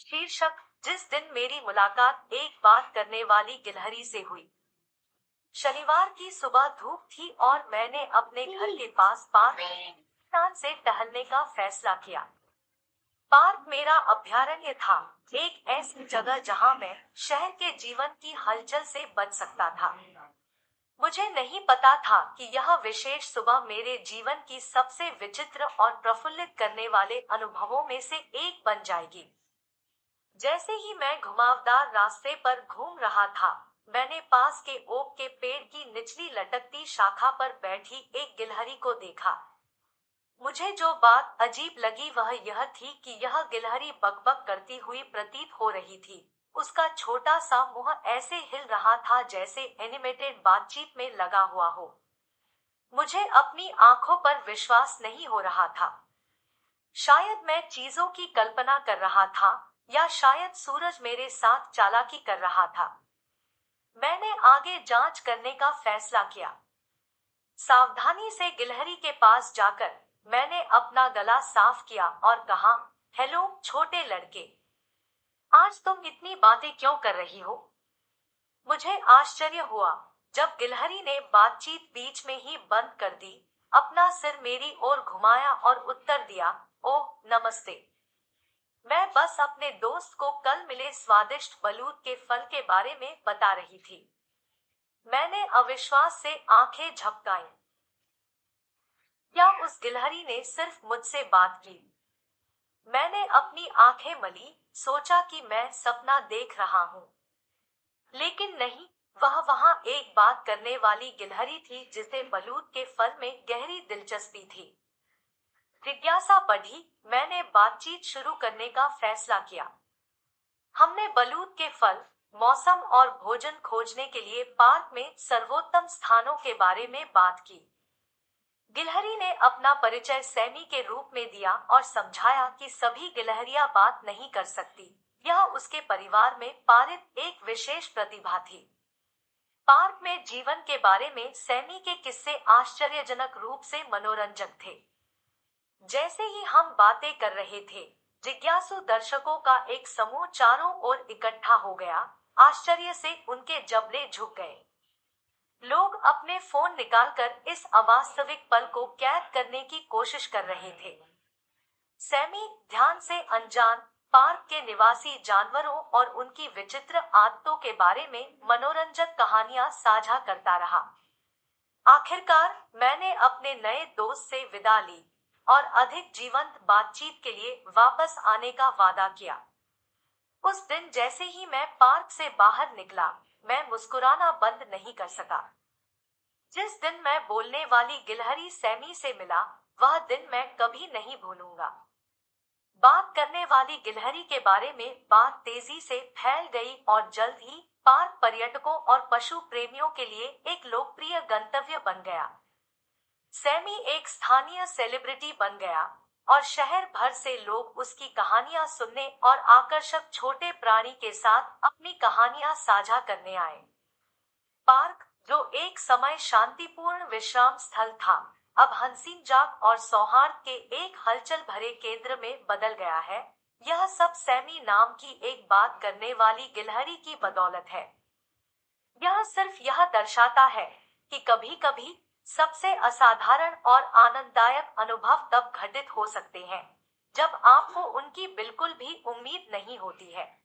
शीर्षक, जिस दिन मेरी मुलाकात एक बात करने वाली गिलहरी से हुई। शनिवार की सुबह धूप थी और मैंने अपने घर के पास पार्क मैदान से टहलने का फैसला किया। पार्क मेरा अभयारण्य था, एक ऐसी जगह जहां मैं शहर के जीवन की हलचल से बच सकता था। मुझे नहीं पता था कि यह विशेष सुबह मेरे जीवन की सबसे विचित्र और प्रफुल्लित करने वाले अनुभवों में से एक बन जाएगी। जैसे ही मैं घुमावदार रास्ते पर घूम रहा था, मैंने पास के ओक के पेड़ की निचली लटकती शाखा पर बैठी एक गिलहरी को देखा। मुझे जो बात अजीब लगी वह यह थी कि यह गिलहरी बकबक करती हुई प्रतीत हो रही थी। उसका छोटा सा मुंह ऐसे हिल रहा था जैसे एनिमेटेड बातचीत में लगा हुआ हो। मुझे अपनी आंखों पर विश्वास नहीं हो रहा था। शायद मैं चीजों की कल्पना कर रहा था, या शायद सूरज मेरे साथ चालाकी कर रहा था। मैंने आगे जांच करने का फैसला किया। सावधानी से गिलहरी के पास जाकर मैंने अपना गला साफ किया और कहा, हेलो छोटे लड़के, आज तुम इतनी बातें क्यों कर रही हो? मुझे आश्चर्य हुआ जब गिलहरी ने बातचीत बीच में ही बंद कर दी, अपना सिर मेरी ओर घुमाया और उत्तर दिया, ओह नमस्ते। मैं बस अपने दोस्त को कल मिले स्वादिष्ट बलूत के फल के बारे में बता रही थी। मैंने अविश्वास से आंखें झपकाईं। क्या उस गिलहरी ने सिर्फ मुझसे बात की? मैंने अपनी आंखें मली, सोचा कि मैं सपना देख रहा हूँ। लेकिन नहीं, वह वहां एक बात करने वाली गिलहरी थी जिसे बलूत के फल में गहरी दिलचस्पी थी। जिज्ञासा बढ़ी, मैंने बातचीत शुरू करने का फैसला किया। हमने बलूत के फल, मौसम और भोजन खोजने के लिए पार्क में सर्वोत्तम स्थानों के बारे में बात की। गिलहरी ने अपना परिचय सैमी के रूप में दिया और समझाया कि सभी गिलहरियां बात नहीं कर सकती। यह उसके परिवार में पारित एक विशेष प्रतिभा थी। पार्क में जीवन के बारे में सैमी के किस्से आश्चर्यजनक रूप से मनोरंजक थे। जैसे ही हम बातें कर रहे थे, जिज्ञासु दर्शकों का एक समूह चारों ओर इकट्ठा हो गया। आश्चर्य से उनके जबड़े झुक गए। लोग अपने फोन निकालकर इस अवास्तविक पल को कैद करने की कोशिश कर रहे थे। सैमी ध्यान से अनजान पार्क के निवासी जानवरों और उनकी विचित्र आदतों के बारे में मनोरंजक कहानियां साझा करता रहा। आखिरकार मैंने अपने नए दोस्त से विदा ली और अधिक जीवंत बातचीत के लिए वापस आने का वादा किया। उस दिन जैसे ही मैं पार्क से बाहर निकला, मैं मुस्कुराना बंद नहीं कर सका। जिस दिन मैं बोलने वाली गिलहरी सैमी से मिला, वह दिन मैं कभी नहीं भूलूंगा। बात करने वाली गिलहरी के बारे में बात तेजी से फैल गई और जल्द ही पार्क पर्यटकों और पशु प्रेमियों के लिए एक लोकप्रिय गंतव्य बन गया। सैमी एक स्थानीय सेलिब्रिटी बन गया और शहर भर से लोग उसकी कहानियां सुनने और आकर्षक छोटे प्राणी के साथ अपनी कहानियां साझा करने आए। पार्क, जो एक समय शांतिपूर्ण विश्राम स्थल था, अब हंसी मजाक और सौहार्द के एक हलचल भरे केंद्र में बदल गया है। यह सब सैमी नाम की एक बात करने वाली गिलहरी की बदौलत है। यह सिर्फ यह दर्शाता है कि कभी-कभी सबसे असाधारण और आनंददायक अनुभव तब घटित हो सकते हैं जब आपको उनकी बिल्कुल भी उम्मीद नहीं होती है।